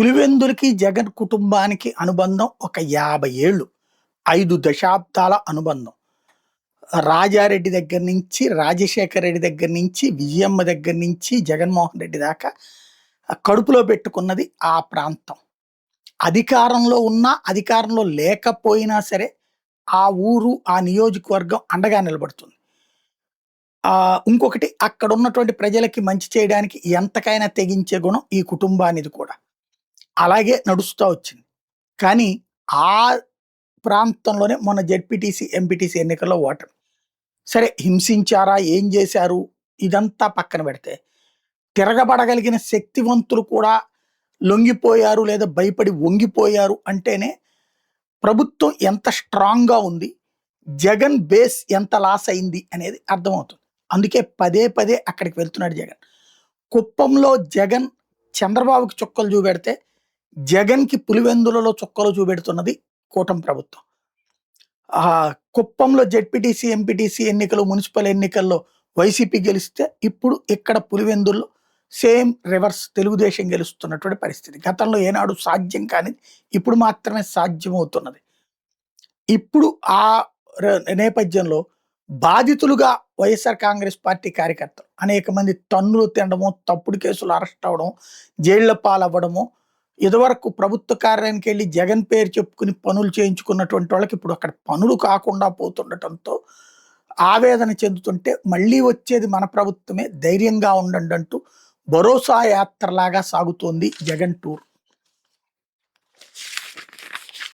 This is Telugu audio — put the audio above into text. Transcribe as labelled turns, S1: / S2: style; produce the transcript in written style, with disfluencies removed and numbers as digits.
S1: పులివెందులకి, జగన్ కుటుంబానికి అనుబంధం ఒక 50 ఏళ్ళు. 5 దశాబ్దాల అనుబంధం. రాజారెడ్డి దగ్గర నుంచి, రాజశేఖర రెడ్డి దగ్గర నుంచి, విజయమ్మ దగ్గర నుంచి, జగన్మోహన్ రెడ్డి దాకా కడుపులో పెట్టుకున్నది ఆ ప్రాంతం. అధికారంలో ఉన్నా, అధికారంలో లేకపోయినా సరే, ఆ ఊరు, ఆ నియోజకవర్గం అండగా నిలబడుతుంది. ఇంకొకటి అక్కడున్నటువంటి ప్రజలకి మంచి చేయడానికి ఎంతకైనా తెగించే గుణం ఈ కుటుంబానిది కూడా. అలాగే నడుస్తా వచ్చింది. కానీ ఆ ప్రాంతంలోనే మొన్న జెడ్పీటీసీ, ఎంపీటీసీ ఎన్నికల్లో ఓటమి. సరే హింసించారా? ఏం చేశారు? ఇదంతా పక్కన పెడితే, తిరగబడగలిగిన శక్తివంతులు కూడా లొంగిపోయారు లేదా భయపడి వంగిపోయారు అంటేనే ప్రభుత్వం ఎంత స్ట్రాంగ్‌గా ఉంది, జగన్ బేస్ ఎంత లాస్ అయింది అనేది అర్థమవుతుంది. అందుకే పదే పదే అక్కడికి వెళ్తున్నాడు జగన్. కుప్పంలో జగన్ చంద్రబాబుకి చుక్కలు చూపెడితే, జగన్‌కి పులివెందులలో చుక్కలు చూపెడుతున్నది కూటమి ప్రభుత్వం. కుప్పంలో జెడ్పీటీసీ, ఎంపీటీసీ ఎన్నికలు, మున్సిపల్ ఎన్నికల్లో వైసీపీ గెలిస్తే, ఇప్పుడు ఇక్కడ పులివెందుల్లో సేమ్ రివర్స్ తెలుగుదేశం గెలుస్తున్నటువంటి పరిస్థితి. గతంలో ఏనాడు సాధ్యం కానిది ఇప్పుడు మాత్రమే సాధ్యమవుతున్నది. ఇప్పుడు ఆ నేపథ్యంలో బాధితులుగా వైఎస్ఆర్ కాంగ్రెస్ పార్టీ కార్యకర్తలు అనేక మంది తన్నులు తినడము, తప్పుడు కేసులు అరెస్ట్ అవ్వడం, జైళ్ల పాలవ్వడము, ఇదివరకు ప్రభుత్వ కార్యాలయానికి వెళ్ళి జగన్ పేరు చెప్పుకుని పనులు చేయించుకున్నటువంటి వాళ్ళకి ఇప్పుడు అక్కడ పనులు కాకుండా పోతుండటంతో ఆవేదన చెందుతుంటే, మళ్ళీ వచ్చేది మన ప్రభుత్వమే, ధైర్యంగా ఉండండి అంటూ భరోసా యాత్రలాగా సాగుతోంది జగన్ టూర్.